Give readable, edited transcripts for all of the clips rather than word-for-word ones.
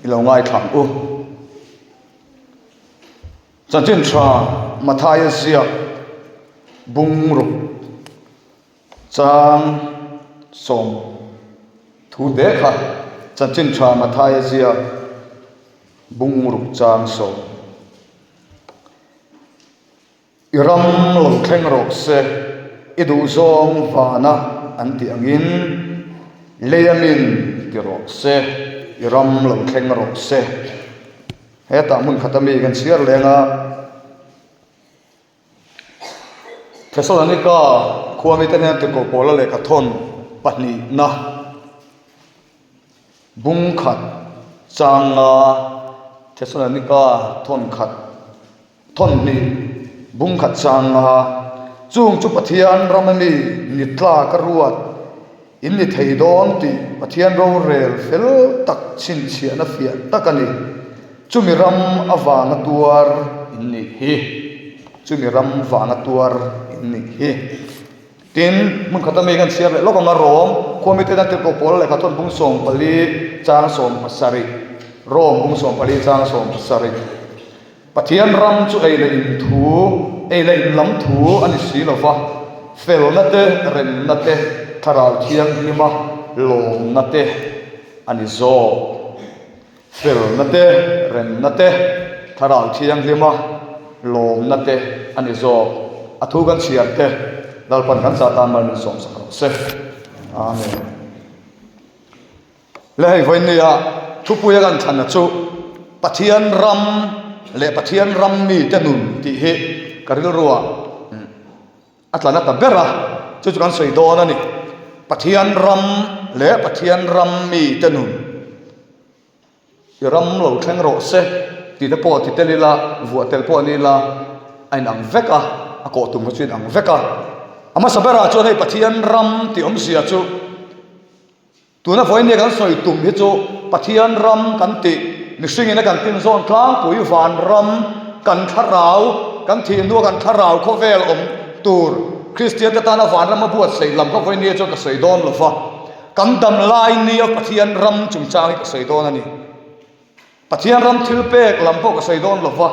ilo ngai thang u chanchin tha mathai zia bung ru chang som thu de kha chanchin tha mathai zia bung ru chang som iram lo thleng ro se idu zong vana anti angin leyamin ki ro se iram lo thleng ro se heta mun khatami kan siar lenga Thessalonica khuami tan te ko pola le ka thon pahni na bung khat changa Thessalonica thon khat thon ni bung khat changa chung chu pathian ramani nitla ka ruat in ni theidon ti pathian ro rel fel tak chin chiana fia takani chumiram awanga tuar inni hi chumiram wanga tuar inni hi tin mun khatami kan siar le lokanga rom komite na te ko pol le khaton bung som pali chang som pasari rom bung som pali chang som pasari pathian ram chu ei le in thu ei le in lam thu ani si lova fel na te rem na te tharal thiang nima lom na te ani zo fel na te rem na te tharal thiang lima lom na te ani zo athu kan siar te dalpan kan sa tan man som sa se amen le hai voin ya thu puya kan thana chu pathian ram le pathian ram mi tanun ti he karil ruwa atlana ta bera chu kan soi don ani pathian ram le pathian ram mi tanun ram lo thleng ro se ti te po ti telila vu tel po ni la ai nang veka a ko tum chu ang veka ama sabera chu nei pathian ram ti om sia chu tuna foi ne kan soi tum hi chu pathian ram kan ti ni singina kan tin zon tlang pui van ram kan tharau kan thi nu kan tharau kho vel om tur Christian ta na van ram buat sei lam kho foi ne chu ka sei don lo fa kan dam lai ni of pathian ram chung chang ka sei don ani pathian ram thil pek lam po ka sei don lo fa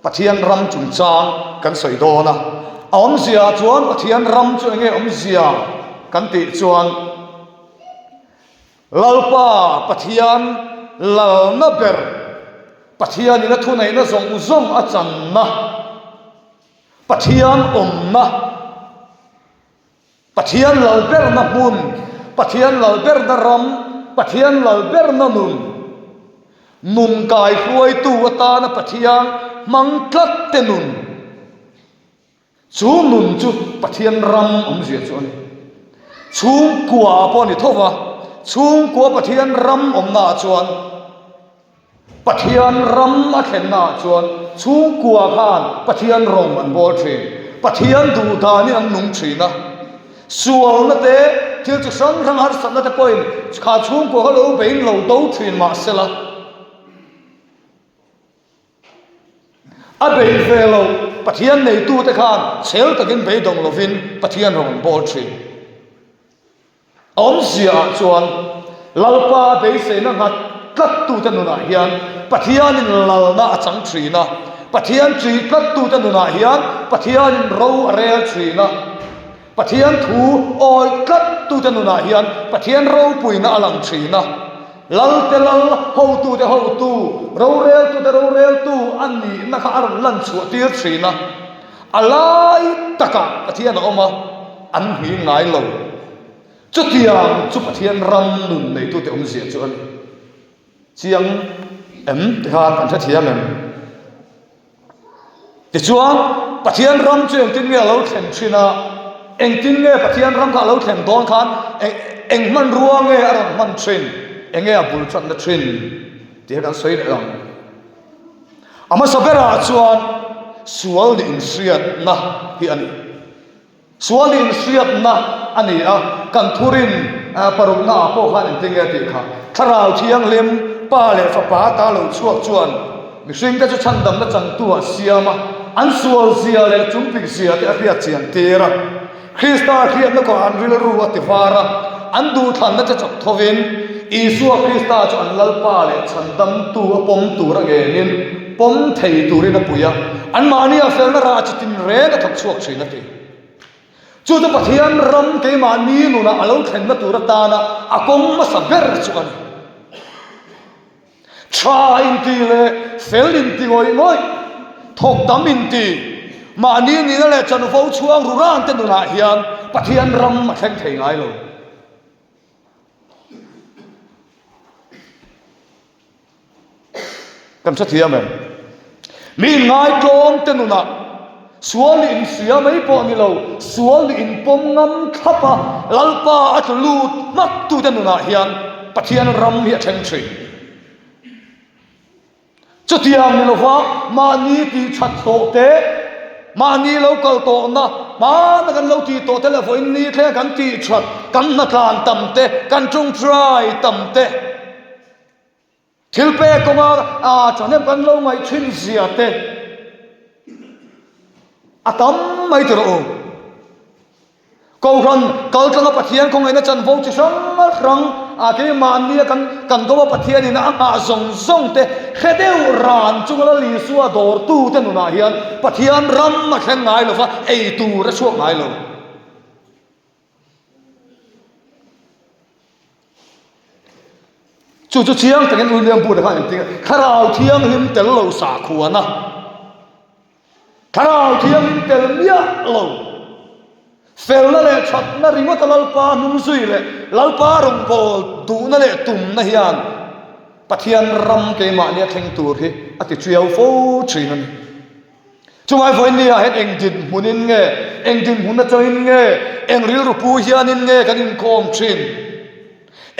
pathian ram chung chang kan sei don a om zia chuan pathian ram chu nge om zia kan ti chuan lalpa pathian lal na ber pathian ina thu nei na zong zong a chan na pathian om na pathian lal ber na mun pathian lal ber na ram pathian lal ber na nun nun kai khuai tu ata na pathian mang tlat te nun chu nun chu pathian ram om zia chu ani chung kwa po ni thowa chung kwa pathian ram om na chuan pathian ram a khen na chuan chung kwa khan pathian rong an bol thi pathian du da ni an nung thi na sual na te thil chu sang rang har sat na te point kha chung kwa lo bein lo do thin ma sela a bein velo pathian nei tu te khan chel takin be dong lovin pathian rong bol thi om sia chuan lalpa be se na ngat kat tu ta nu na hian pathian in lal na achang thri na pathian tri kat tu ta nu na hian pathian in ro arel thri na pathian thu oi kat tu ta nu na hian pathian ro pui na alang thri na lal te lal ho tu te ho tu ro rel tu te ro rel tu ani na kha ar lan chu tir thri na alai taka pathian oma an hi ngai lo chu tiang chu pathian ram nun nei tu te om zia chu an chiang em te han kan tha thiam em ti chuan pathian ram chu eng tin nge lo thlen thina eng tin nge pathian ram kha lo thlen don khan eng man ruang nge aron man thin eng nge abul chan na thin ti kan soi le lang ama sabera chuan sual ni in sriat na hi ani sual in sriat na ani a kan thurin paruk na po khan in tinge ti kha tharau thiang lem pa le fa pa ta lo chuak chuan mi hring te chu chan dam na chang tu a siama an sual zia le chung pik zia te a ria chian tera Krista khiam na ko an ril ru ati vara an du than na cha chok thovin Isua Krista cho an lalpa le chandam tu pom tu ra ge nin pom thei tu ri na puya an mani a fel na ra chitin re ga thak chuak thina ti chu ta pathian ram ke mani nu na alo thlen na tu ra ta na akom ma saber chu an cha in ti le fel in ti ngoi thok dam in ti mani ni na le chan fo chuang ru ran te nu na hian pathian ram ma thlen thei ngai lo kan sa thiam em mi ngai tlom te nu na sual in sia mai po ni lo sual in pom ngam khapa lalpa at lut mat tu te nu na hian pathian ram hi theng thri chu tiam ni lo fa mani ti that to te mani lo kal to na ma na kan lo ti to te la voin ni the kan ti that kan na tlan tam te kan chung try tam te thil pe koma a chonem kan lo ngai thin zia te atam mai tro ko ran kal tanga pathian khong ena chan vo chi rang a ke man ni kan go pathian ina a zong zong te khedeu ran chungala li suwa dor tu te nu na hian pathian ram ma khen ngai lo fa ei tu ra chuak ngai lo chu chiang tengin uliam bu da kan ting kharau thiang him tel lo sa khuana kharau thiang him tel mia lo fel na le chat na ringo talalpa num sui le lalpa rong bol du na le tum na hian pathian ram ke ma ne theng tur hi ati chiao fo thrin chungai voi ni a het engdin munin nge engdin hunna choin nge engril ru pu hian in nge kanin khom thrin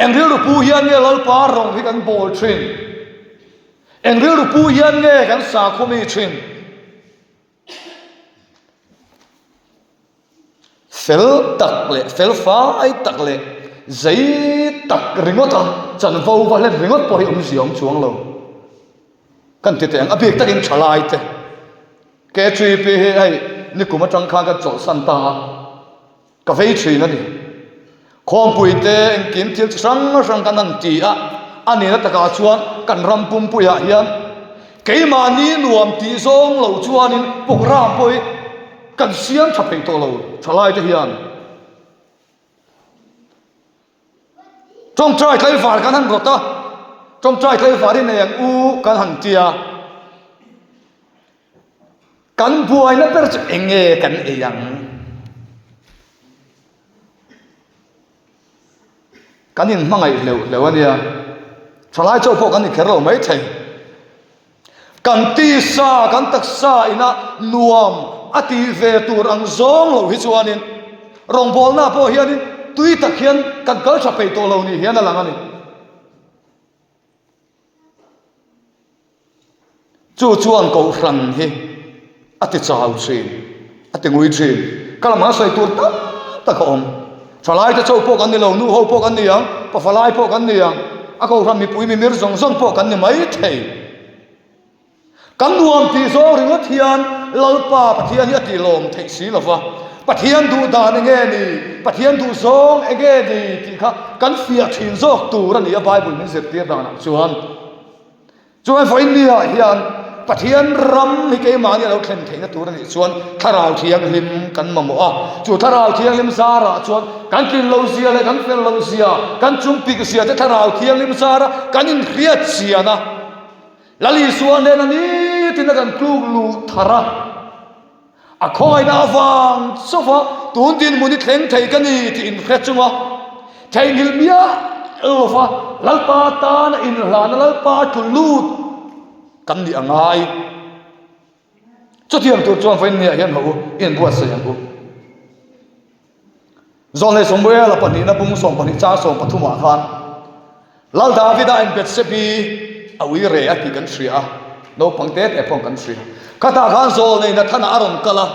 engril ru pu hian nge lalpa rong hi kan bol thrin engril ru pu hian nge kan sa khomi thrin fel tak le fel fai tak le zai tak ringot chan vo va le ringot po hi siom chuang lo kan ti teng abik takin thalai te ke chui pe ai ni kuma tang kha ka chol san ta ka vei thri na ni khom pui te en kin thil sang kan ang ti a ani na taka chuan kan ram pum pu ya hian keima ni nuam ti zong lo chuan in pukram poi kan siam thapei to lo thalai te hian trong trai tlai var kan han rota trong trai tlai var in yang u kan han tia kan buai na per enge kan eyang kan in mangai leu ania thalai cho po kan ni kher lo mai thei kan ti sa kan tak sa ina nuam ati ve tur ang zong lo hi chuanin rong bol na po hianin tui tak hian kan kal thapei to lo ni hian alang ani chu chuan ko hran hi ati chau thin ati ngui thin kalama sai tur tam tak om thalai te chau po kan ni lo nu ho po kan ni yang pa falai po kan ni yang a ko hran mi pui mi mir zong zong po kan ni mai thei kan nuam ti zo ringot hian lalpa pathian hi ati lom thei si lova pathian du dan nge ni pathian du zong ege ni ti kha kan fia thin zok tu ra ni a bible min zet tir dan chuan foi ni hian pathian ram hi ke ma ni lo thlen theina tur ni chuan tharau thiang lim kan mamo a chu tharau thiang lim sara chuan kan kin lo sia le kan fel lo sia kan chung pi ka sia te tharau thiang lim sara kan in riat sia na lali suan le na ni tin kan kluk lu thara a khoi na wang sofa tun din muni thleng thei kan ni ti in khre chunga thei hil mia lofa lalpa ta na in hlana lalpa tu lut kan ni angai cho thiam tu chuan voi ni hian ho in buat sa yang bu zon le som la pani na bung som pani cha som pathuma khan lal davida in bet sepi awi re a ki kan thria no pangte te pong kan thria kata khan zol nei na thana aron kala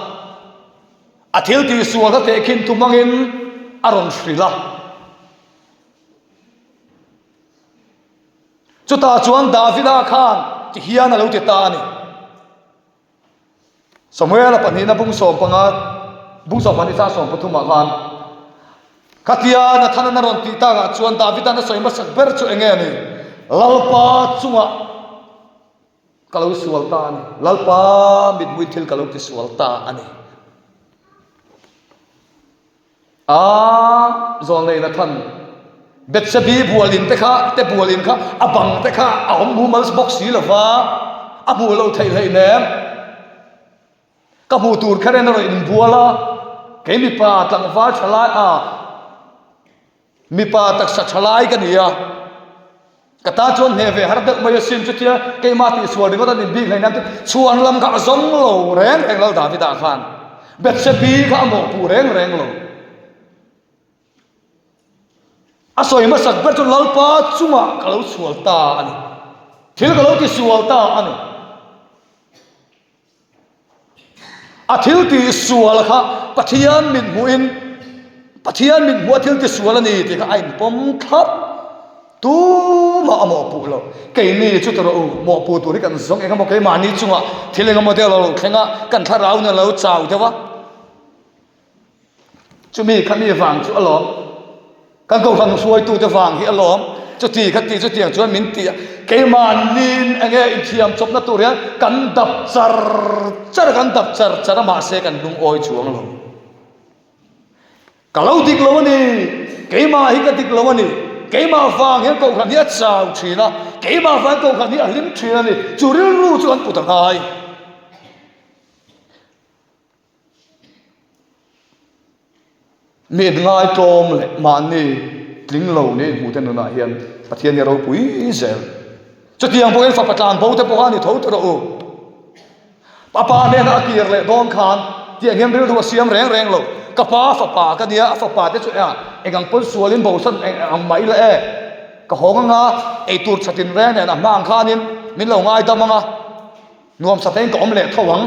athil ti sual ka te khin tu mangin aron thrila chuta chuan davida khan ti hian alo te ta ni samuel pani na bung som panga bung som pani cha som pathuma khan katia na thana na ron ti ta ga chuan David na soima sakber chu enge ni lalpa chunga kalau sualta ni lalpa mit muithil kalau ti sualta ani zon nei na than betsabi bualin te kha te bualin kha abang te kha aom mu mal box si lova abu lo thei lei nem ka bu tur khare na ro in buala ke mi pa tlang va thalai mi pa tak sa thalai ka nia kata chon heve har dak mai sim chutia ke ma ti sual ri godan bi ngai nam chuan lam ka zong lo reng reng lo David a khan betsabi kha mo pu reng reng lo asoi ma sak ber chu lalpa chunga kalau sualta ani thil kalau ti sualta ani a thil ti sual kha pathian min muin pathian min mu thil ti sual ani ti kha ain pom thap tu ma amo pu lo ke ni chu tro mo pu tu ri kan zong e mo ke ma ni chunga thil nga mo de lo khenga kan tharau na lo chau dewa chu mi khami wang chu alom kan ko khang suai tu te wang hi alom chu ti khati chu tiang chuan min ti ke man nin enge in thiam chop na tu ria kan dap char char ma se kan dung oi chuang lo kalau dik lo ni ke ma hi ka dik lo ni ke ma wang he ko khan hi chau thina ke ma wang ko khan hi alim thina ni chu ril ru chuan pu tang hai mi ngai tom le man ni tling lo ni mu ten na hian pathian ni ro pui zel chu tiang bo en fa patlan bo te bo ani tho to ro papa ne na kir le don khan tiang hem ril ru siam reng reng lo kapa fa pa ka nia fa pa te chu a engang pol sualin bo san ang mai le e ka hong nga e tur chatin re ne na mang khanin min lo ngai ta manga nuam sa ten ko om le thawang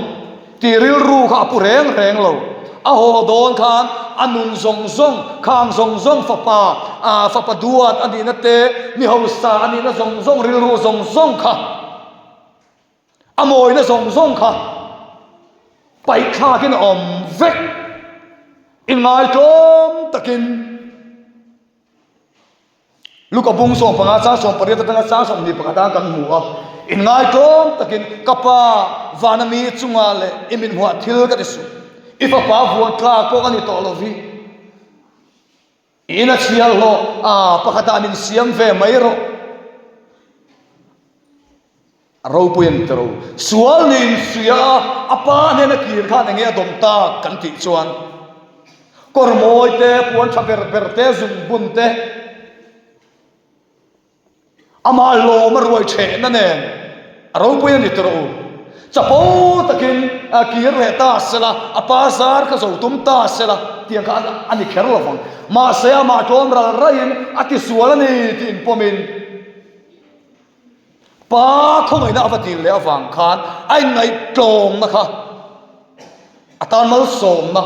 ti ril ru kha pu reng reng lo a ho don khan anun zong zong khang zong zong fa pa duat ani na te mi ho sa ani na zong zong ril ru zong zong kha amoi na zong zong kha pai kha kin om vek in ngai tom takin luka bung som panga sa som pariat tanga sa som ni panga kan mu a in ngai tom takin kapa vanami chunga le imin huwa thil ka disu ifa pa vuan tla ko ani to lovi ina chial lo pakata min siam ve mai ro ro puyen tro sual nin suya apa ne na kir kha nge dom ta kan ti chuan kormoi te puan thaber ber te zum bun te ama lo marwai che na ne ro puyen ni tro chapo takin kir le ta sela apa zar ka zo tum ta sela tiang ka ani kher lo fang ma se ma tom ra rain ati sual ni tin pomin pa không ai na avatil le awang khan ai ngai tlom na kha atan mal som na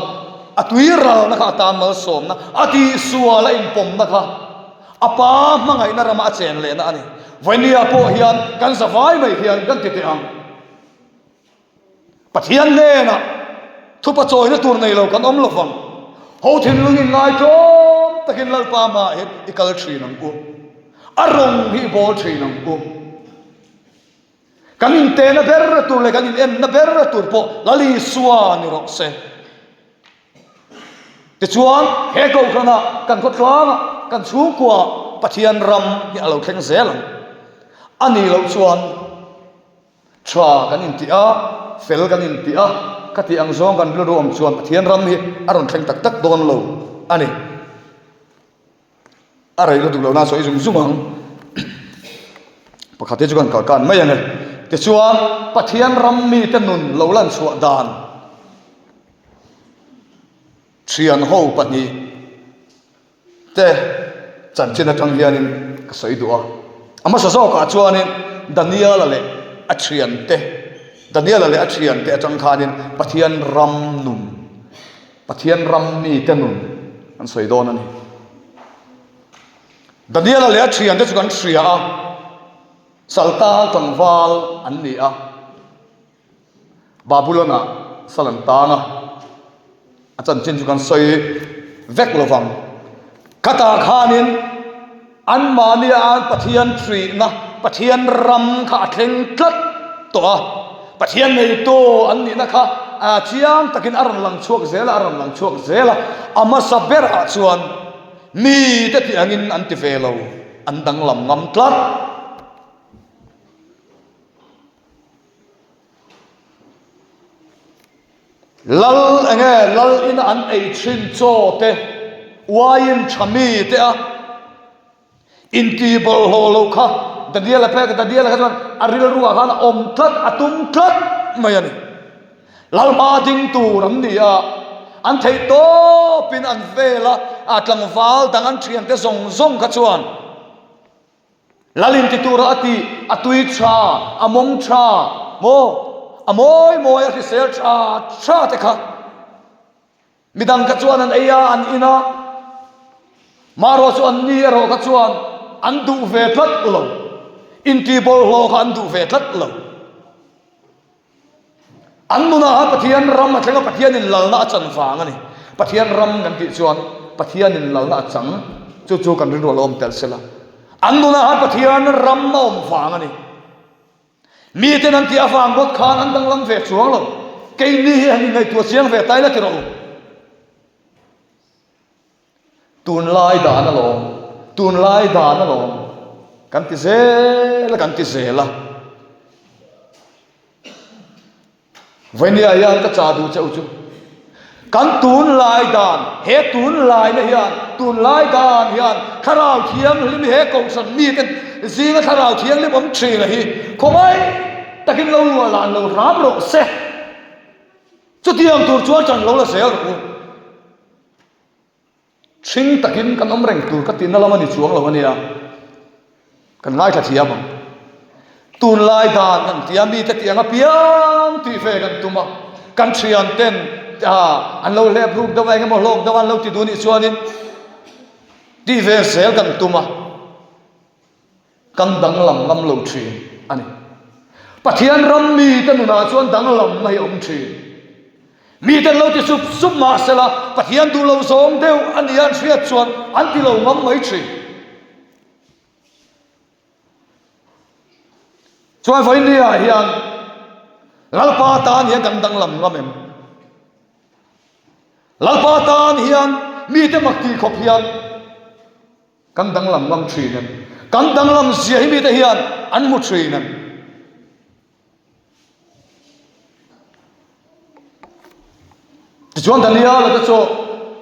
atui ral na kha atan mal som na ati suala in pom na kha apa mangai na rama chen le na ani vania po hian kan zawai mai hian kan ti te ang pathian ne na thupa choi na tur nei lo kan om lo fang ho thin lungin ngai tom takin lalpa ma he ikal thri nang u arong hi bol thri nang u kanin te na ber tur le kanin en na ber tur po lali suan ni ro se te chuan he ko khana kan ko tlang kan chu kwa pathian ram hi alo thleng zelang ani lo chuan tha kanin ti a fel kanin ti a kati ang zong kan lu rom chuan pathian ram hi aron thleng tak tak don lo ani arai lo du lo na so izum zumang pakhate chuan ka kan mai ane te chuan pathian ram mi te nun lo lan chhuah dan thian ho pani te chan chen atang hianin ka soi duwa ama sa zo ka chuanin Daniel ale a thian te atang khanin pathian ram nun pathian ram mi te nun an soi don ani Daniel ale a thian te chu kan thria a salta tangwal an ni a Babylona salantanga achan chin chu kan soi vek lovang kata khanin an mania an pathian tri na pathian ram kha thleng tlat to pathian nei to an ni na kha chiang takin aron lang chuak zela ama saber a chuan mi te ti angin an ti velo an dang lam ngam tlat lal in an ei thin cho te wain chami te a inti bol holo kha dadiala pe dadiala kha aril ruwa khan om tlat atum tlat mayani lal ma ding tu ram dia an thei to pin an vela atlang wal dang an thian te zong kha chuan lalin ti tura ati atui tha among tha mo amoi ati sel tha te kha midang ka chuan an eya an ina maro chu an ni ro ka chuan an du ve tlat lo inti bol lo kha an du ve tlat lo an nuna pathian ram atlenga pathian in lalna chan wang ani pathian ram kan ti chuan pathian in lalna chang chu kan ri ro lom tel sela an nuna pathian ram na om wang ani mi ten an ti awang bot khan an dang lam ve chuang lo ke ni ani ngai tu siang ve tai la ti ro tun lai da na lo kan ti zela venia yan ka cha du cheu chu kan tun lai dan he tun lai na hian tun lai dan hian kharau thiang lim he ko san mi ten zinga kharau thiang lim om thri la hi khomai takin lo lu lan lo ram ro se chu tiang tur chuan chan lo la sel ru thing takin kan om reng tur ka tin na lamani chuang lo ania kan ngai tha thiam tun lai dan kan tiami te tianga piang ti fe kan tuma kan thian ten an lo le bruk da wai ngam lok da wan lo ti du ni chuanin ti ve sel kan tuma kan dang lam ngam lo thi ani pathian ram mi tan na chuan dang lam mai om thi mi tan lo ti sup ma sela pathian du lo zong deu an yan thriat chuan an ti lo ngam mai thi chuan vai nia hian lalpa tan hian kan dang lam ngam em lalpa tan hian mi te makti khop hian kan dang lam ngam thi nem kan dang lam zia hi mi te hian an mu thi nem ti chuan dania la ta cho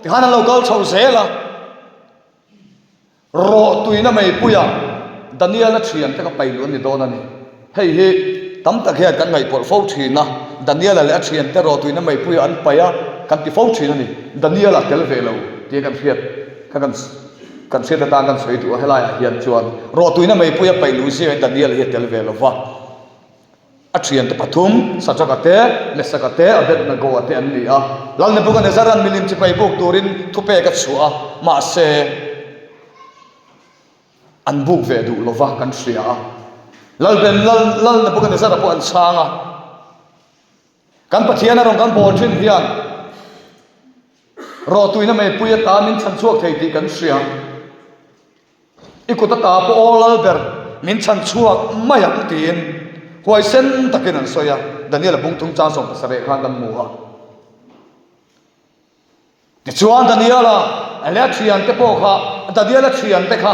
ti hana local chho zela ro tuina mai puya dania la thian te ka pailu ni don ani hei tam tak hian kan ngai por fo thina daniel le athian te ro tuina mai pui an paya kan ti fo thina ni daniel a tel velo ti kan fiat kan se ta kan soi tu helai hian chuan ro tuina mai pui a pai lu se daniel he tel velo wa athian te pathum sajaka le sakate abet na go ate an ni a lal ne bukan zaran milim chi pai buk turin thupe ka chua ma se an buk ve du lova kan sia lal na bukan zara po an changa kan pathian rong kan bol thin hian ro tuina mai puya ta min chan chuak thei ti kan sia ikuta ta po olal ber min chan chuak mai ang tin huai sen takin an soya daniel bung tung cha som sare khan kan mu ha ti chuan daniela ala thian te po kha daniela thian te kha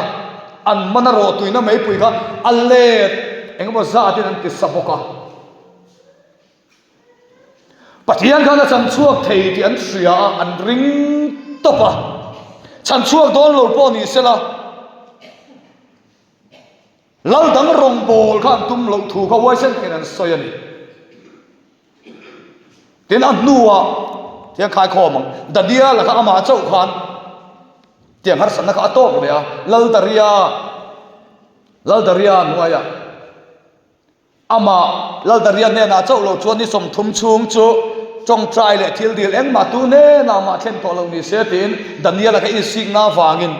an mana ro tuina mai pui kha alle engmo za tin an ti saboka pathian khana chan chuak thei ti an sia an ring topa chan chuak don lo po ni sela lal dang rong bol khan tum lo thu kha wai sen ken an soyani tin an nuwa tiang khai kho mang dadia la kha ama chau khan tiang har san kha atok le a lal daria nuaya ama lal daria ne na chau lo chuan ni som thum chung chu chong trai le thil dil eng ma tu ne na ma thlen to lo ni se tin daniel ka in sing na wangin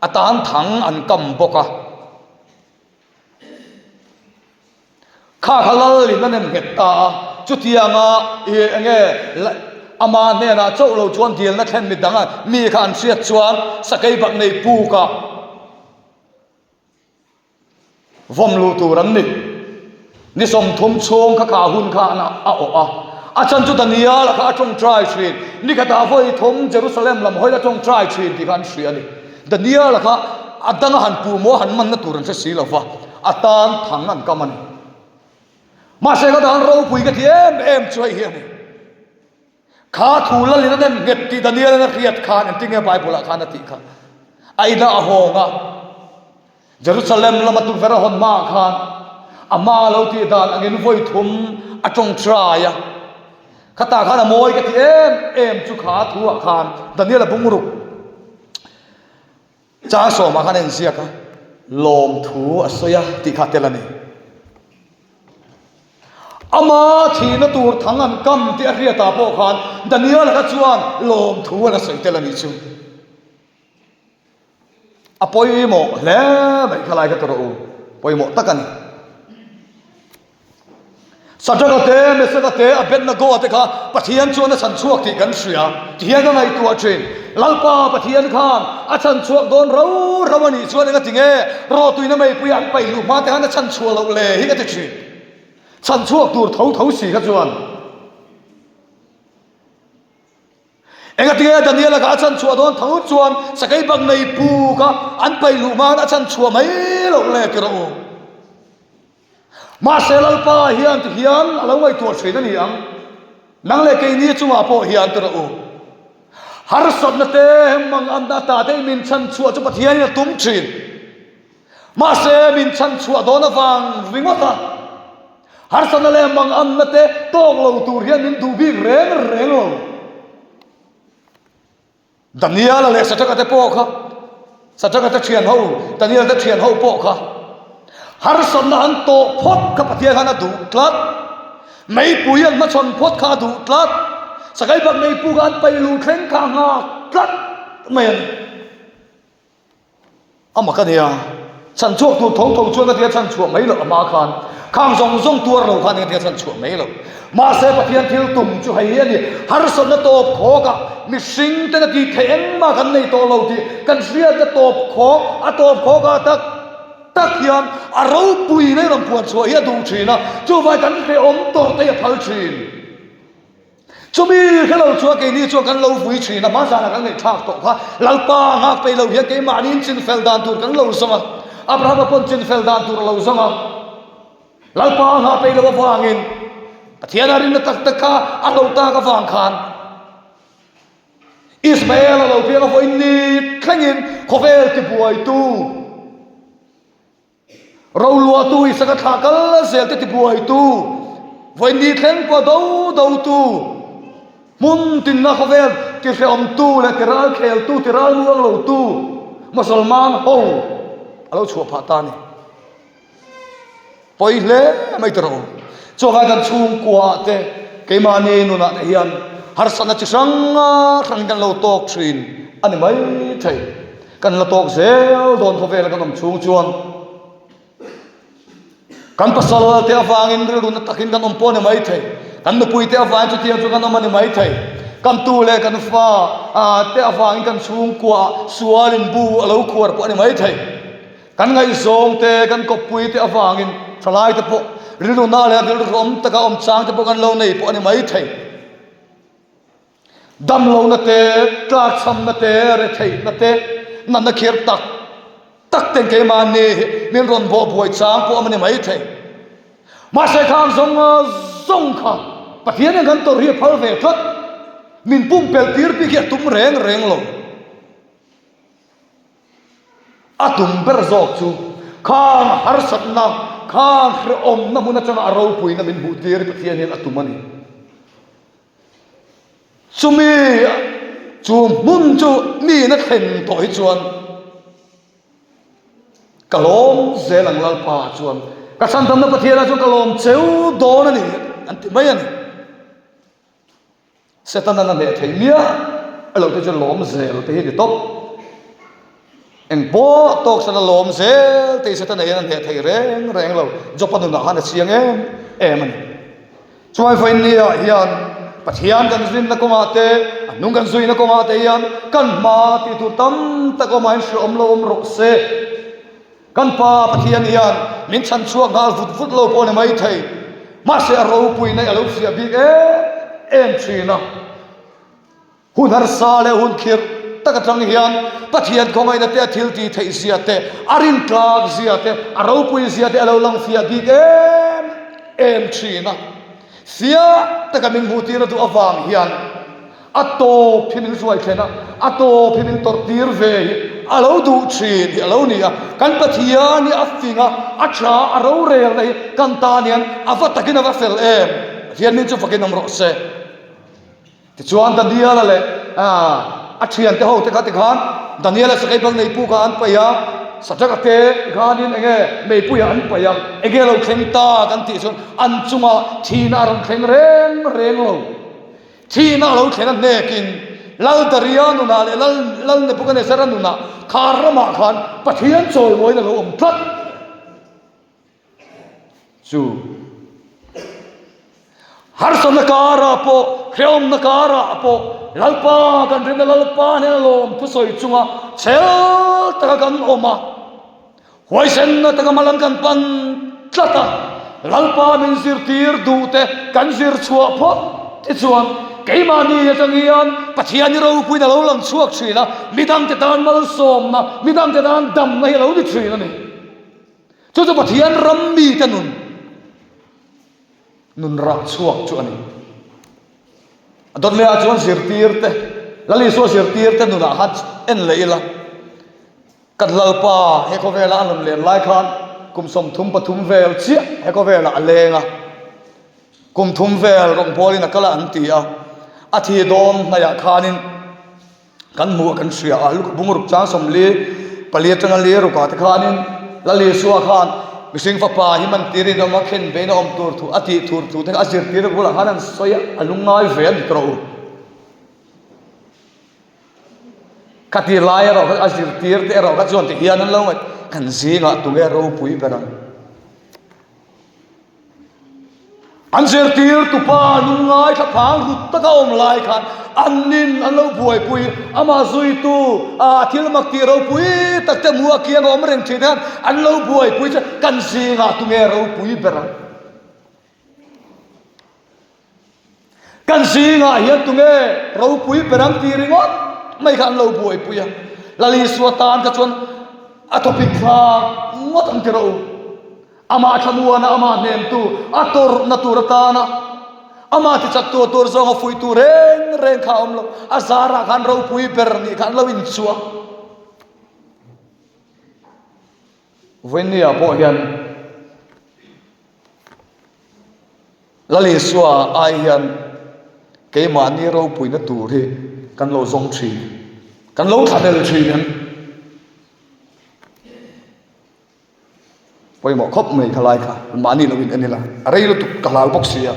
atan thang an kam boka kha khalal lin na nem heta chu tianga e nge ama ne na chau lo chuan dil na thlen mi danga mi khan siat chuan sakai bak nei pu ka vom lu tu ran ni som thum chong kha hun kha na a chan chu dania la kha chong try street ni ka ta voi thum Jerusalem lam hoi la chong try street di kan shri ani dania la kha adanga han pu mo han man na turan se si lova atan thangan kaman ma se ga dan ro pui ka em choi hi ani kha thu la lin na nget ti dania na riat khan en tinge bible khan ati kha aida ahonga Jerusalem lam tu vera hon ma khan ama lo ti dan angin voi thum atong traya khata khana moi ka ti em chu kha thu khan dania la bungruk cha so ma khan en sia ka lom thu asoya ti kha telani ama thina tur thangan kam ti aria ta po khan daniel ka chuan lom thu la soi telani chu apoi mo le bai khalai ka toro poi mo takani sajagate mesagate abet na go ate kha pathian chuan a chan chuak ti kan shria thian na ngai tua thin lalpa pathian khan a chan chuak don ro rawani chuan nga tinge ro tuina mai puyan pai lu ma te han a chan chuak lo le hi ka ti thi chan chuak tur tho si kha chuan enga tinge daniel ka chan chuak don tho chuan sakai bang nei pu ka an pai lu ma a chan chuak mai lo le ki ro ma selal pa hian tu hian alo ngai tu thrin ani ang nang le ke ni chunga po hian tu ro har sot na te mang am da ta te min chan chua chu pathian ni tum thin ma se min chan chua do na wang ringota har sot na le mang am na te tong lo tur hian min du bi reng lo daniel le sa ta te po kha sa ta te thian ho daniel te thian ho po kha har son na an to phot ka pathia khana du tlat mai puyan ma chon phot kha du tlat sakai bak mai pu gan pai lu thleng kha nga tlat men ama ka nia chan chuak tu thong chuan ka tia chan chuak mai lo ama khan khang zong tur lo khan ka tia chan chuak mai lo ma se pathian thil tum chu hai ani har son na top kho ka mi sing te na ti theng ma kan nei to lo ti kan sia ta top kho a top kho ka tak tak hian a ro pui nei ram puan chua hi du thina chu vai kan pe om to te phal thin chu mi hello chua ke ni chu kan lo vui thina ma sa na kan nei thak to kha lalpa nga pe lo hi ke ma nin chin fel dan tur kan lo sama abraham pon chin fel dan tur lo sama lalpa nga pe lo wangin pathian arin na tak taka a lo ta ka wang khan Ismael lo pe ka foi ni thlengin khovel ti buai tu rau lua tu isaka thakal zel te ti buai tu voi ni thleng po do tu mun tin na khovel ti fe om tu le tiral khel tu tiral luang lo tu musulman ho alo chua pha ta ni poi le mai tro cho ga kan chung kwa te ke ma ne nu na hian har sana chi sang kan lo tok thin ani mai thai kan lo tok zel don khovel kan om chung chuan kan pasal te awangin ru na takin kan ompo ne mai thai kan nu pui te awang chu tiang chu kan omani mai thai kan tu le kan fa te awangin kan chung kwa sualin bu alo khuar po ne mai thai kan ngai zong te kan ko pui te awangin thalai te po ru na le ru rom ta ka om chang te po kan lo nei po ne mai thai dam lo na te tlak sam na te re thai na te nan na khir tak tak ten ke ma ne min ron bo boi chang po amani mai thai ma se khang zong kha pathian gan to ri phal ve thot min pum pel tir pi ke tum reng lo atum ber zok chu khang har sat na khang khre om na mun chang aro pui na min bu tir pathian hin atumani chumi chu mun chu mi na khen toi chuan kalom zelang lalpa chuan ka san tam na pathian chu kalom cheu don ani anti mai ani setan na ne thei mia alo te chu lom zel te hi top eng bo tok sana lom zel te setan na ne thei reng lo jopan na han chiang em ani chuai fain ni hian pathian kan zin na ko ngate anung kan zui na ko ngate yan kan ma ti tu tam ta ko mai shom lo ro se kan pa pathian yan min chan chuak ngal vut vut lo po ne mai thei ma se ro pui nei alo sia bi em thina hun har sa le hun khir taka tang hian pathian ko ngai na te thil ti thei sia te arin tlak sia te aro pui sia te alo lang sia bi em thina sia taka min muti na tu awang hian ato phimin suai thena ato phimin tor tir ve alo du thin hi alo nia kan pathian ni afinga acha aro rel nei kan ta nian avatakina va fel em hian ni chu fakin amro se ti chuan ta dia la le athian te ho te ka te khan daniela sa kai bang nei pu ka an pa ya sataka te ganin enge mei pu ya an pa ya ege lo khleng ta kan ti chun an chunga thina ron khleng reng lo thina lo khleng ne kin lal darianu na le lal ne pukane saranu na kharama khan pathian choi moi na lo om tlat chu har som na kara po khreom na kara po lalpa kan rin lalpa ne lom pusoi chunga chel ta kan oma hoi sen na ta malan kan pan tlata lalpa min sir tir du te kan sir chua pho ti chuan keimani ya changian pathian ni ro pui na lo lang chuak thina midang te dan mal som na midang te dan dam na hi lo ni thina ni chu chu pathian ram mi ta nun rak chuak chu ani adon le a chuan sir tir te lali so sir tir te nu na hat en leila kat lalpa he ko vela anum len lai khan kum som thum pathum vel chi he ko vela alenga kum thum vel rong polina kala antia athi dom na ya khanin kan mu kan sia alu bungur cha som le paliatang le ru ka ta khanin lali suwa khan mising fa pa himan tiri no ma khen be no om tur thu ati thur thu te asir tir bula hanan soya alungai vel tro kati lai ro asir tir te ro ka chon te hian an lo kan zinga tu ge ro pui berang ansir tir tu pa lungai kha phang rut ta ka om lai khan annin an lo buai pui ama zui tu thil mak ti ro pui tak te mua kia om reng thi dan an lo buai pui cha kan zinga tu ge ro pui berang kan zinga hian tu ge ro pui berang ti ringot mai khan lo buai pui lali suatan ka chon atopic kha ngot am ti ro ama thamuana ama nem tu ator naturatana ama ti chak tu tor zonga fui tu reng kha omlo azara khan ro pui per ni khan lo in chua venia po hian lali suwa ai hian ke mani ro pui na tur hi kan lo zong thi kan lo thanel thi hian poi mo khop mai khalai kha mani lo in anila arei lo tu kalal box sia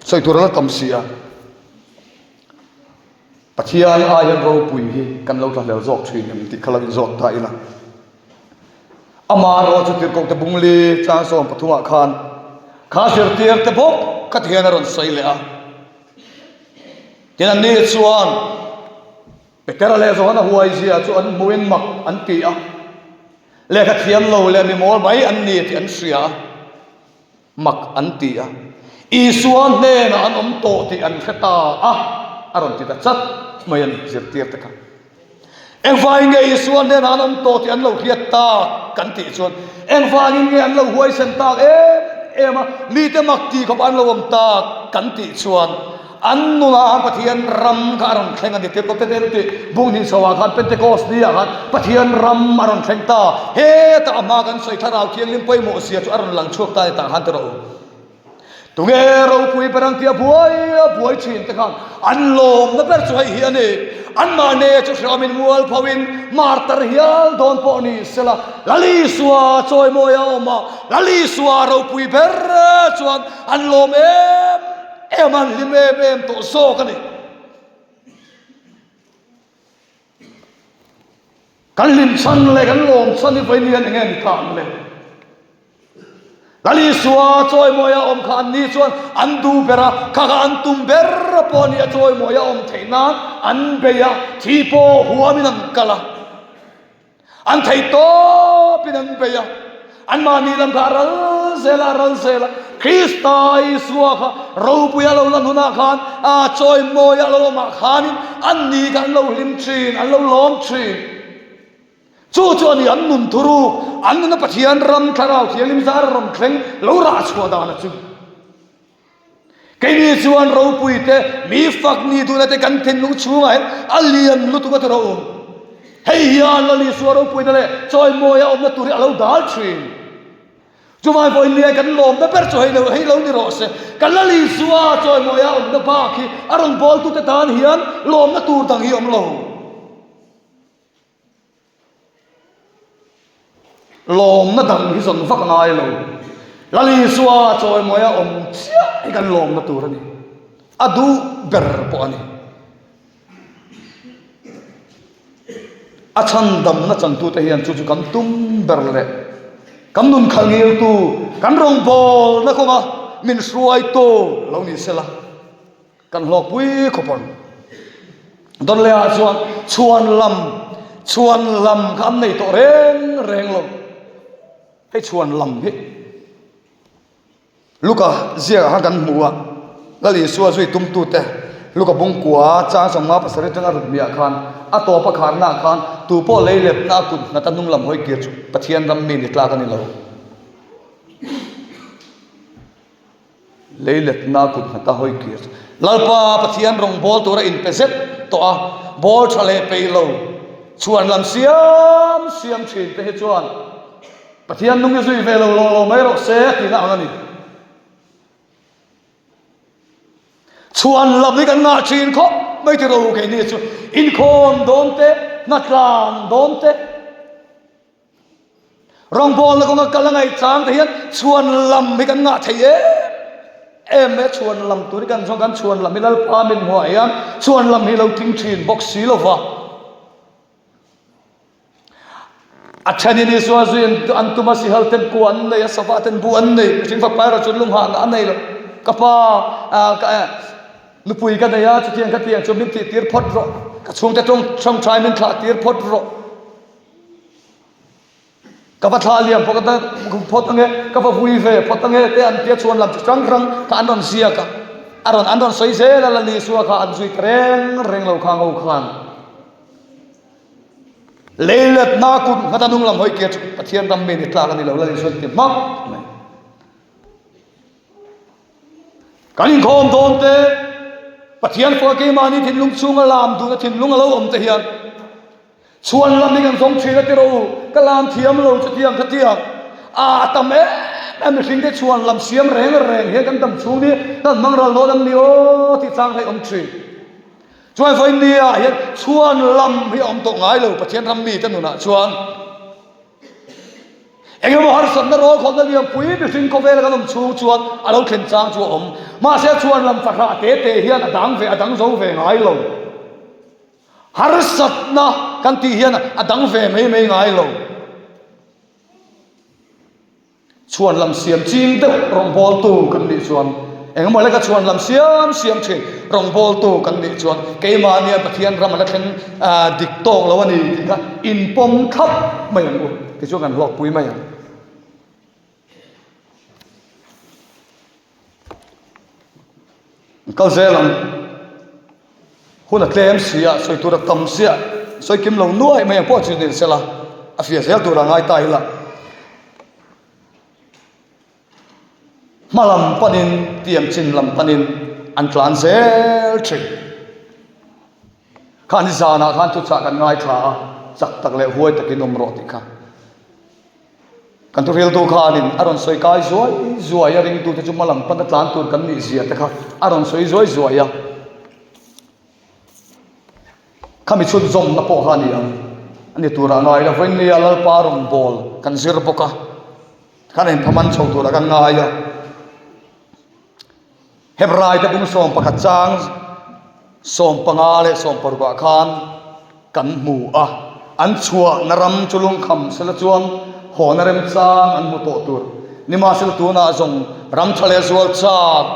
soi tur la kam sia pathian ayan ro pui hi kan lo thlel zok thin nem ti khalawin zok ta ila ama ro chu tir ko te bungli cha som pathuma khan kha sir tir te bok khat hian ron sai le a tin an ni chuan pekara le zo na huai sia chu an muin mak an ti a le kha thiam lo le mi mol mai an ni ti an sia mak an ti a i suan ne na an om to ti an khata aron ti ta chat mai an zir tir ta ka eng vai nge i suan ne na an om to ti an lo khiat ta kan ti chuan eng vai nge an lo huai sen ta ema mi te mak ti khop an lo om ta kan ti chuan an nu na pathian ram ka ron thlenga ni te ko te te bung nin sawa khan pentecost ni khan pathian ram aron thleng ta he ta ama kan soi tharau thiang lim poi mo sia chu aron lang chuak ta ta han te ro tunge ro pui perang tia buai chin te khan an lom na per chu hi ani an ma ne chu shramin mual phawin martar hial don po ni sela lali suwa choi mo ya oma lali suwa ro pui ber chuan an lom eman lime bem to so kani kan lim chan le kan lom chan ni vai nian ngen kan le lali suwa choi moya om khan ni chuan an du bera kha an tum ber poni a choi moya om theina an beya thipo huamin an kala an thei to pinan beya an mani lam kha ral sela Kristai suwa kha ro puya lo lan huna khan a choi moya lo ma khan an ni kan lo lim thin an lo lom thin chu ani an nun thuru an na pathian ram tharau thialim zar ram thleng lo ra chua da na chu cái ni chuan ro pui te mi fak ni du na te kan thin lu chu ngai alian lu tu ka ro hei hian la li suwa ro pui na le choi moya om na turi alo dal thin chu mai voi lia kan lom na per cho hei lo ni ro se kan la li suwa choi moya om na ba khi arong bol tu te tan hian lom na tur dang hi om lo lom na dang hi son fak ngai lo lali suwa choi moya om chia i kan lom na tur ani adu ber po ani achan dam na chan tu te hian chu kam tum ber le kam nun khal ngil tu kan rong bol na ko ma min suai to lo ni sela kan lok pui khopon don le a chuan lam kam nei to reng lo hei chuan lam hi luka zia ha kan muwa lali suwa zui tum tu te luka bung kwa cha som ma pasari tanga rut mia khan a to pa khan na khan tu po leilep na kun na tanung lam hoi kir chu pathian ram mi ni tla kan ni lo leilep na kun na ta hoi kir lalpa pathian rong bol tura in pezet to a bol thale pe lo chuan lam siam thin te he chuan pathian nung zui ve lo mai ro se ti na ngani chuan lam ni kan nga chin kho mai ti ro ke ni chu in khon don te na tlan don te rong bol na ko nga kalangai chang te hian chuan lam mi kan nga thei em me chuan lam tu ri kan song kan chuan lam mi lal pa min ho yan chuan lam hi lo ting thin box si lo wa achani ni suwa zuin antuma si halten ku an nei safaten bu an nei tin fa para chun lung ha an nei lo kapa lupui ka daya chutiang ka tiang chom nim ti tir phot ro ka chung te trong trai min thla tir phot ro ka va thla liam phot ta phot ange ka va vui ve phot ange te an tia chuan lam chang rang ka anon sia ka aron soi se la li suwa ka an zui reng lo khang ho khan leilet na kun ngata nung lam hoi ke pathian ram me ni tla kan ni lo la ni suan ti mak kan in khom don te pathian fo ke mani thin lung chung lam du na thin lung lo om te hian chuan lam ni kan song thila ti ro ka lam thiam lo chu tiang ka tiang a tam em hring te chuan lam siam reng he kan tam chung ni kan mang ral lo lam ni o ti chang hai om thri chuan foi nia hian chuan lam hi om to ngai lo pathian ram mi ta nu na chuan engemaw har san na ro khol na liam pui bi hring ko vel kan om chu chuan a lo thlen chang chu om ma se chuan lam fakha te hian adang zo ve ngai lo har sat na kan ti hian adang ve mei ngai lo chuan lam siam ching te rong bol tu kan ni chuan engemaw le ka chuan lam siam thin rong bol tu kan ni chuan keima nia pathian ram la thlen dik tong lo ani ka in pom khap mai an u ti chu kan lok pui mai kal zelam huna tlem sia soi tura tam sia soi kim lo nuai mai po chu din sela afia zel tura ngai tai la malam panin tiam chin lam panin an tlan zel thri khan zana khan tu cha kan ngai thla chak tak le huai takin om ro ti kha kan tu rel tu khanin aron soi kai zuai ya ring tu te chu malam pan tlan tur kan ni zia ta kha aron soi zuai ya kami chut zom na po hani ani tura ngai la ven ni alal parum bol kan zir boka kan en phaman chho tu la kan ngai ya hebrai te bung som pakhat chang som pangale som parwa khan kan mu an chua naram chulung kham sala chuan honarem chang an mu to tur ni ma sil tu na zong ram thale zual chak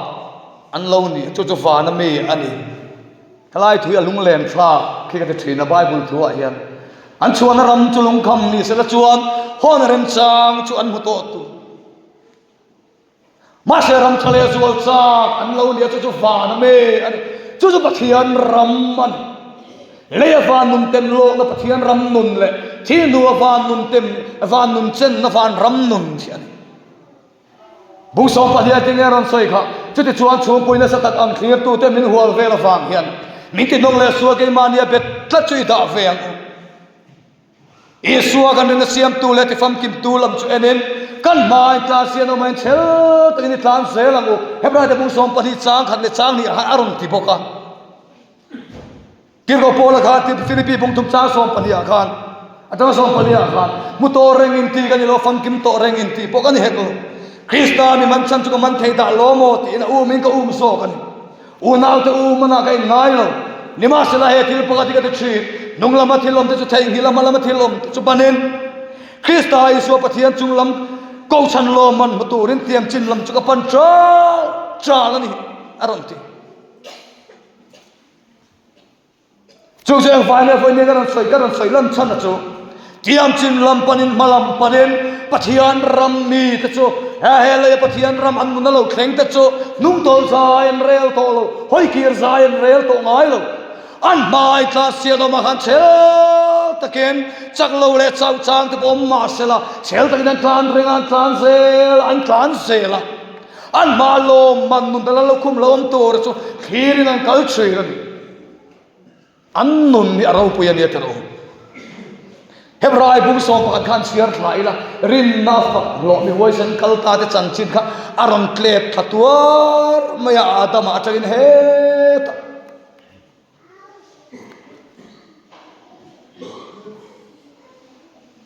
an lo ni chu chu fa na mi ani kalai thu ya lung len thla khi ka thi na bible thu a hian an chuan ram chu lung kham ni se la chuan hon rem chang chu an mu to tu ma se ram thale zual chak an lo ni chu chu fa na mi ani chu chu pathian ram man le van nun tem lo na pathian ram nun le thi nu van nun tem van nun chen na van ram nun chian bung som padia tingeron soi kha chuti chuan chung puina sa tak ang clear tu te min hual vela fang hian min ti nong le suwa ke mania bet tla chui da veng e suwa kan na siam tu le ti fam kim tu lam chu enin kan mai ta sian o main chel ta ni tlan se lang o hebra de bung som padi chang khat le chang ni aron ti boka kirgo pola kha ti philippi bung tum cha som padi khan atang som padi khan mu to reng in ti kan lo fam kim to reng in ti poka ni heko Krista mi man chan chu man thei da lo mo ti na u min ka so kan u nau te u mana kai ngai lo ni ma sela he til pa ka ti chi nong lama thilom te chu thei hi lama thilom chu panen Krista isu pathian chung lam ko chan lo man mu tu rin tiam chin lam chu ka pan cha la ni aron ti chu jeng vai ne voi ne ka ran soi lam chan na chu tiam chin lam panin malam panen pathian ram ni te chu he le pathian ram an mun lo thleng te chu nung tol zain rel to lo hoi kir zain rel to ngai lo an mai tla sia lo ma han chel taken chak lo le chau chang te bom ma sela chel taken an tlan ring an tlan sel an ma lo man nun dala lo khum lo om to chu khirin an kal chui ran an nun ni arau pu ya ni te ro Hebrai bung som pa khan siar thlai la rin na fa lo mi woi san kal ta te chan chin kha aron klep thatuar maya adam atagin he ta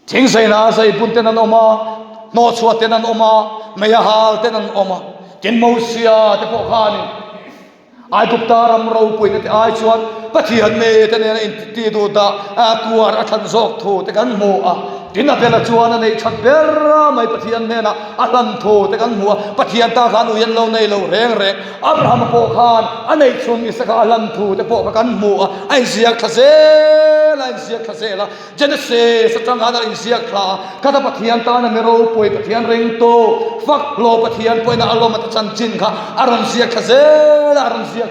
thing sai na sai pun te nan oma no chua te nan oma maya hal te nan oma tin mo sia te po khan ai gupta ram ro pui te ai chuan pathian me te ne in ti do da a tuar a than zok thu te kan mo a tin a bela chuan nei that ber mai pathian me na a lan thu te kan mu pathian ta khan u yen lo nei lo reng abraham po khan anei chung isaka lan thu te po kan mu a ai ziak thase la genesis satang ana in ziak kha kada pathian ta na me ro pui pathian reng to fak lo pathian poi na alom ta chan chin kha aron ziak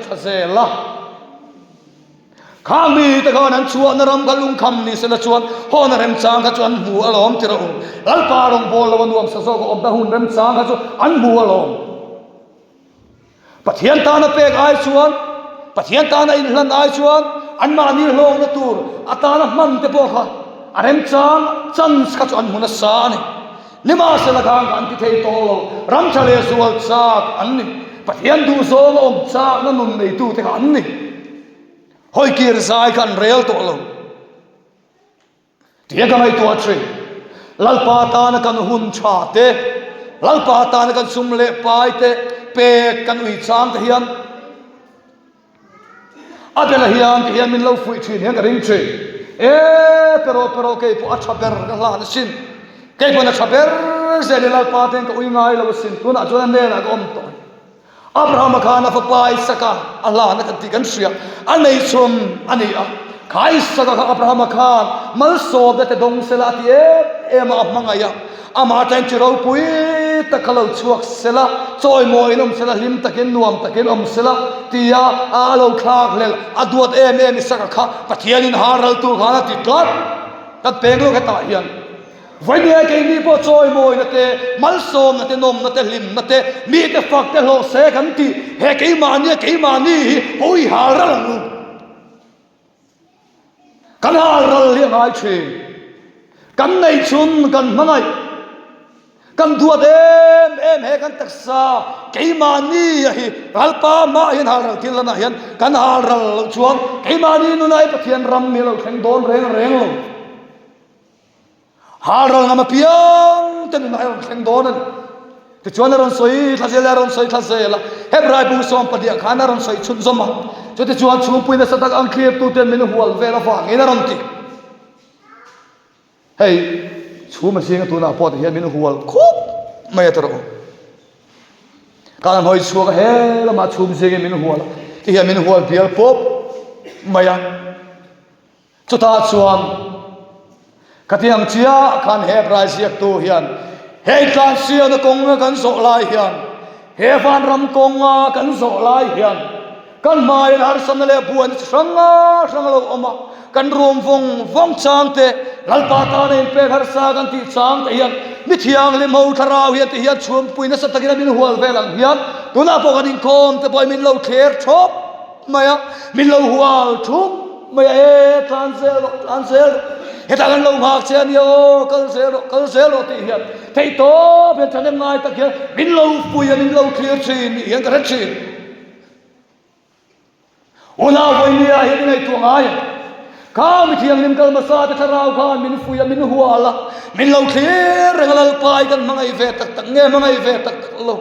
thase la khami ta kan an chuan ram galung kham ni se la chuan hon rem chang kha chuan mu alom tiro lal pa rong bol lo nuam sa so ko om da hun rem chang kha chu an mu alom pathian ta na pek ai chuan pathian ta na in hlan ai chuan an ma ni hlong na tur atana man te po kha arem chang chan kha chu an mu na sa ni ni ma se la khang kan ti thei to lo ram chale sual chak an ni pathian du so om chak na nun nei tu te kha an ni hoi kir zai kan rel to lo tia ka mai to tri lalpa ta na kan hun cha te lalpa ta na kan sum le pai te pe kan ui chang te hian abela hian min lo fui thin hian ka ring tri pero ke pu a chaber ka la na sin ke pu na chaber ze le lalpa te ka ui ngai lo sin tu na chuan ne na kom to Abraham khana fa pai saka Allah na kan ti kan sia anei chum ani a khai saka ka Abraham khan mal so da te dong sela ti em amanga ya ama tan chiro pui ta khalo chuak sela choi moi nom sela lim takin nuam takin om sela tia a lo khak lel aduat em saka kha pathian in haral tu khana ti tlat tat penglo ka ta hian vai ne ke ni po choi moi na te mal som na te nom na te lim na te mi te fak te lo se kan ti he ke mani hoi haral nu kan haral li ngai chi kan nei chun kan mangai kan duat em he kan taksa ke mani hi alpa ma hin haral til na hian kan haral chuang ke mani nu nai pathian ram mi lo theng don reng lo haral ngama piang ten na ayong theng donan te chuan ron soi thasela hebrai bu som padia khana ron soi chun zoma cho te chuan chung puina satak ang clear tu ten min hual vela fa ngena ron ti hei chu ma singa tu na pot hian min hual khup mày tao kan hoi suak he la ma chum zege min hual ti hian min hual bial pop maya chuta chuam katiang chia kan he prai siak tu hian he tlan sia na kong kan so lai hian he van ram kong kan so lai hian kan mai har sam le buan sanga lo oma kan rom vong chang te lalpa ta nei pe har sa kan ti chang te hian mi thiang le mo tharau hian te hian chum puina sa takina min hual velang hian tuna po kan kom te boy min lo kher thop maya min lo hual thup maya e transel he ta kan lo ngak chen yo kal sel ti hian thei to ben than ngai tak hian min lo puya min lo clear chin hian ka chin una voinia hian ngai tu ngai ka mi thiang lim kal masa te tharau khan min fuya min huala min lo clear ngal pai kan mangai ve tak nge mangai ve tak lo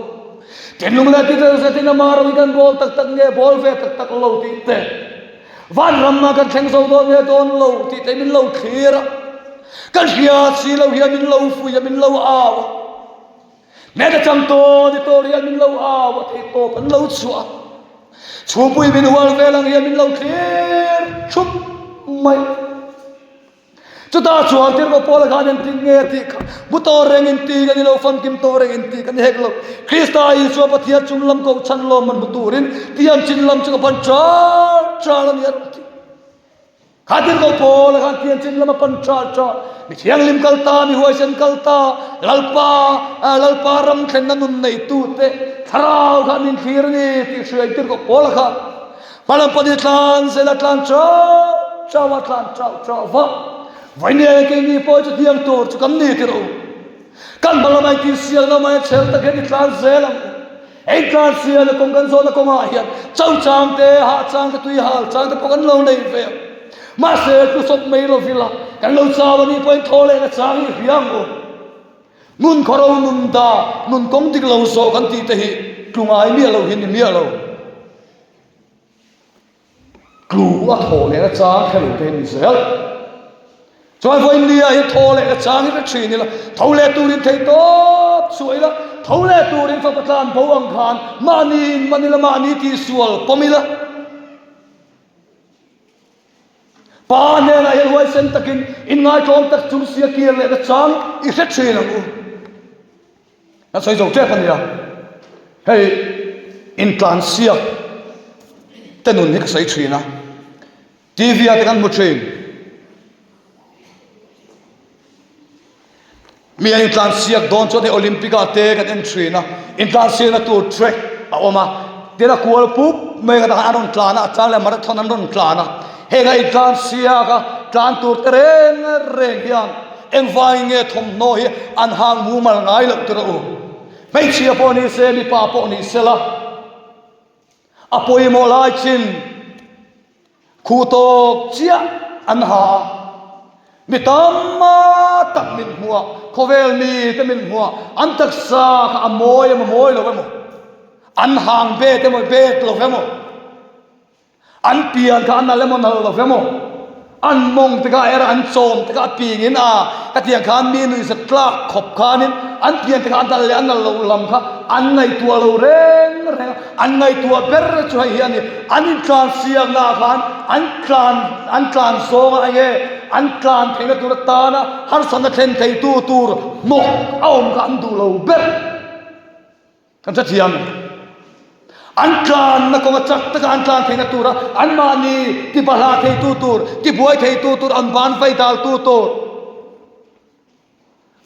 ten lung la ti se tin amaro kan bol tak nge bol ve tak lo ti te van ram ma kan theng so do nge don lo ti te min lo clear kan hia si lo hia min lo fuya min lo aw me da cham to di to ria min lo aw ti to kan lo chua chu pui min hual ve lang hia min lo clear chup mai chuta chuan tir ko pol khan en ting nge ti butor reng in ti kan lo fam kim to reng in ti kan hek lo krista isu pathia chunglam ko chan lo man buturin tiam chinlam chu pan cha lam ya khatir ko pol khan tiam chinlam pan cha mi thiang lim kalta mi huai sen kalta lalpa ram khen nun nei tu te tharau khan in thir ni ti shai tir ko pol khan palam padi tlan sela tlan chawa tlan chawa vai ne ke ni po chu tiang tor chu kan ni ti ro kan balamai ti sial na mai chel ta ke ni tlan zelam ei tlan sial na kong kan zo na kong a hian chau chang te ha chang te tui hal chang te pokan lo nei ve ma se ku sop mei lo vila kan lo chawa ni point thole na chang hi hiang o nun khoro nun da nun kong dik lo so kan ti te hi klungai mi lo hin mi lo klu a thole na chang khel te ni zel cho voi nia hi thole na chang hi chi ni la thole turin thei top suai la thole turin fa patlan bo ang khan manila mani ti sual pomila pa ne na hi huai sen takin in ngai thom tak chung sia kier le na chang i se chi la u na sai zo te pan ya hey in tlan sia tenun ni ka sai chi na tv at kan mu train mi in tlan siak don cho de olympic ate kan entry na in tlan sia na tu track a oma tera kual pup me ga aron tlana chang le marathon an ron tlana he ga in tlan sia ka tlan tur reng hian eng vai nge thom no hi an hang mu mal ngai lak tro mai chia po ni se mi pa po ni sela apoi mo lai chin khu to chia an ha mi tamma tak min hua khovel mi te min hua an tak sa ka amoy lo mo an hang be te mo be lo mo an pian ka an le mo lo mo an mong te ka era an chom te ka pingin a ka tiang khan mi nu sa tlak khop khanin an pian te ka an dal le an lo lam kha an ngai tua lo reng an ngai tua ber chu hi ani an tlan siang na khan an tlan so nga ye an tlan thena tur ta na har san thlen thei tu tur nok aom ka an du lo ber kan cha thiam an tlan na ko chak ta an tlan thena tura an mani ti bala thei tu tur ti buai thei tu tur an ban fai dal tu tur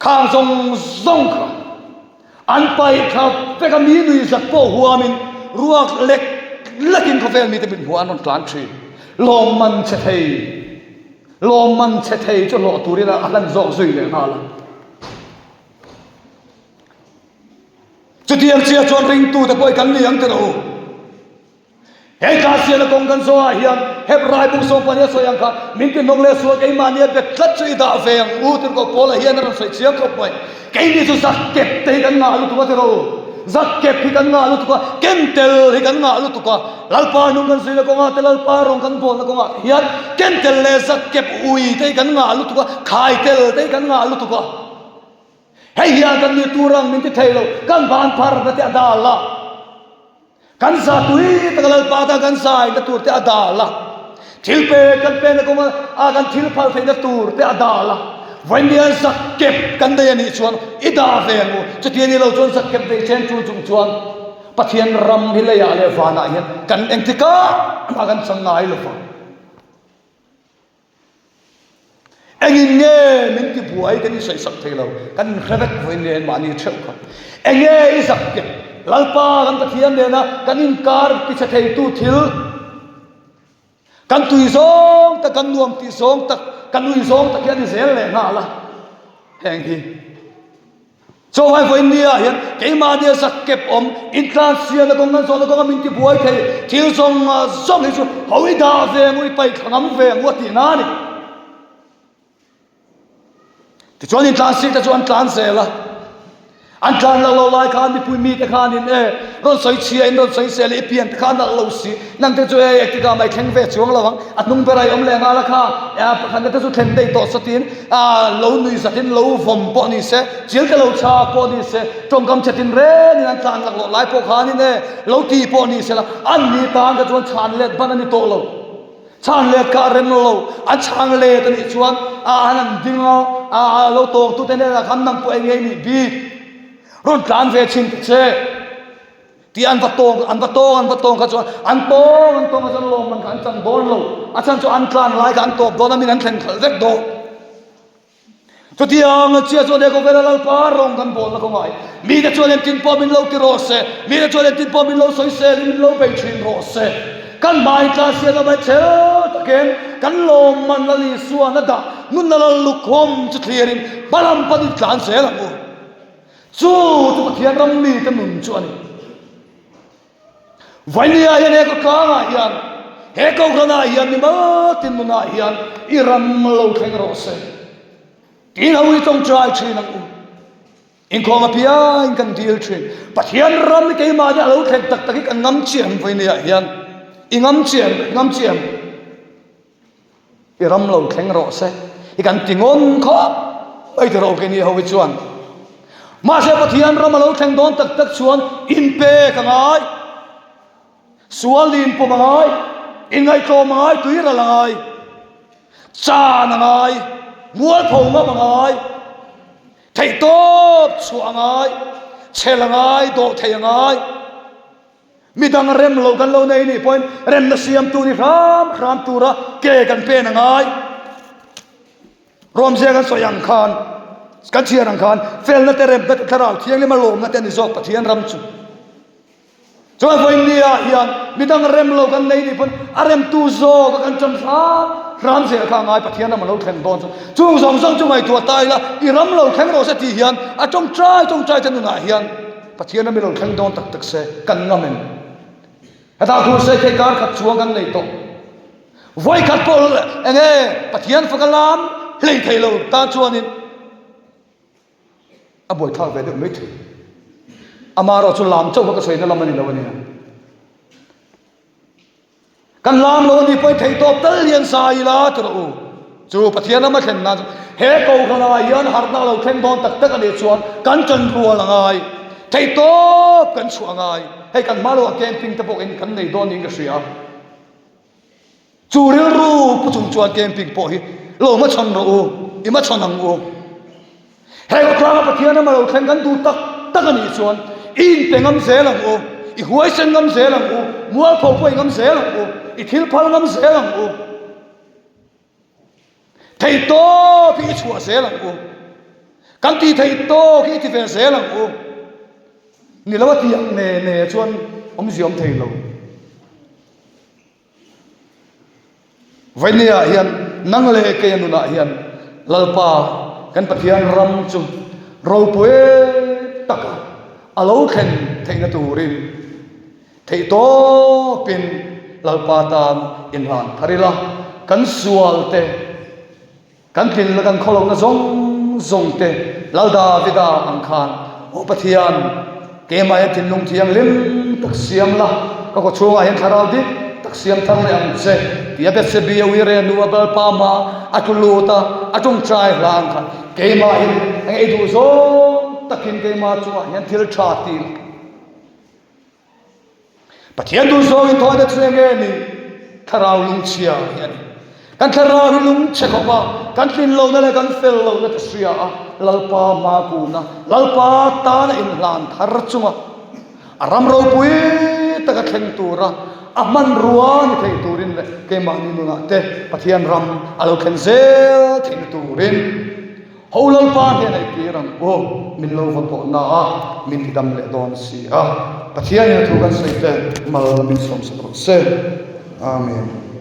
khang zong kha an pai kha pe ka mi nui zat po huamin ruak lek lakin ka vel mi te bin huan on tlan thi lom man che thei cho lo turina alan zo zui le hala chu tiang chia chon ring tu te poi kan liang te ro he ka sia na kong kan so a hian heb rai bu so pan so yang kha min te nong le so ke mani be tlat chui da ve ang u tur ko pola hian ran sai chia ko pai ke ni su sak ke te kan na lu tu te ro zak ke phi kan na lu tu ka ken tel hi kan na lu tu ka lalpa nung kan sila ko nga te lalpa rong kan bon ko nga hian ken tel le zak ke ui te kan na lu tu ka khai tel te kan na lu tu ka hei hian kan ni turang min ti thailo kan ban phar na te adala kan sa tui tagalal pada kan sai na tur te adala thilpe kan pe na kuma a kan thil phal theina tur te adala vania zakep kan de ni chuan ida ve ngo chutiani lo chuan zakep ve chen chu chung chuan pathian ram hi le ya le fana hian kan engtika ma kan changai lo fa engin nge min ti buai kan sai sak thelo kan khrevet voinen ma ni theu kha enge i zakep lalpa kan pathian de na kan inkar ti cha thei tu thil kan tui song ta kan nuam ti song ta kan nui song ta kian zel le nga la heng hi so vai voi nia hian ke ma dia zakep om intlan sia na kong nan so na kong min ti buai thei thil song song hi chu hoi da ve ngui pai khangam ve ngo ti na ni ti chuan intlan si ta chuan tlan se la an tlan la lo lai khan mi pui mi te khan in ron soi chia in ron soi se le pian te khan lo si nang te chu ti ga mai theng ve chuang lawang atnung berai om le nga la kha ya khan te chu thlen dei to satin lo nui satin lo vom po ni se chil ka lo cha po ni se tong kam chatin re ni an tlan la lo lai po khan in lo ti po ni se la an ni tan ka chuan chan let ban ani to lo chan let ka rem lo an chang le ta ni chuan an dingo lo tong tu te ne la khan nang po ai ni bi ron tlan ve chin che ti an va tong ka chuan an tong ka chuan lom man kan chan bol lo a chan chu an tlan lai kan top don min an thlen khal vek do chu ti ang chia chu de ko vera lal pa rong kan bol la ko ngai mi de chuan tin po min lo ti ro se mi de chuan tin po min lo soi se min lo be chin ro se kan mai ta sia da ba che ta ken kan lom man la li suan na da nun na lu khom chu thierin balam pa di tlan se la mo chu pathian ram mi ta nun chu ani vainia hian ko ka nga hian he ko khana hian ni ma tin muna hian I ram lo theng ro se tin hui tong trai thin ang in ko ma pia in kan deal thin pathian ram ke ma ja lo theng tak tak kan ngam chiam vainia hian I ngam chiam I ram lo theng ro se I kan tingon kho ai te ro ke ni ho chuan ma se pathian ram lo theng don tak tak chuan in pe ka ngai sual din po mangai in ngai ko mangai tui ra langai cha na ngai mual pho ma mangai thei top chuangai chelangai do thei ngai midang rem lo kan lo nei ni point rem na siam tu ni ram tu ra ke kan pe na ngai rom se kan soyang khan kan chiarang khan fel na terem bet tharal thiang le malom na ten zok pathian ram chu cho voi nia hian midang rem lo kan nei ni pon arem tu zo kan cham sa ram se kha ngai pathian na lo theng don chu zong zong chu ngai tu tai la I ram lo theng ro se ti hian a trong trai chen na hian pathian na mi lo theng don tak tak se kan ngamen ata khu se ke kar khat chuang kan nei to voi khat pol enge pathian fakalam hlei thailo ta chuanin a boi thal ve de mai thu amaro chu lam chau ka soina lamani lawani kan lam lo ni poi thei top tal lian sai la tro chu pathian ma thlen na he ko khana yan harna lo thlen don tak tak ani chuan kan chan ruwa langai thei top kan chuangai hei kan malo camping te pok in kan nei don ning ka sia chu ril ru pu chung chuan camping po hi lo ma chon ro I ma chon ang o hei ko tla pathian ma lo thlen kan du tak tak ani chuan in tengam zelang o I huai sen ngam zelang o mual pho poi ngam zelang o I thil phal ngam zelang o thei to pi chua zelang o kan ti thei to ki ti ve zelang o ni lawa ti ne chuan om ziom thei lo vainia hian nang le ke anuna hian lalpa kan pathian ram chu ro poe taka alo khen theina turin thei to pin lalpa tan in han tharila kan sual te kan tin la kan kholong na zong te lalda vida ang khan o pathian ke mai tin lung thiang lim tak siam la ka ko chunga hen tharau di tak siam thang le ang che ya bet se bi wi re nu ba pa ma atuluta atung trai lang khan ke mai ang e du zong takin ke ma chu hian thil tha ti pathian du zo in thoi da thlenge ni tharau lung chia hian kan tharau lung che ko ba kan tin lo na le kan fel lo na tria lalpa ma ku na lalpa ta na in lan thar chunga aram ro pui taka thleng tura aman ruan thei turin le ke ma ni nga te pathian ram alo khen zel thei turin holal pa he nei ki ram o min lo va ko na a min dam le don si a pathian ya thu kan sei te mal min som se amen.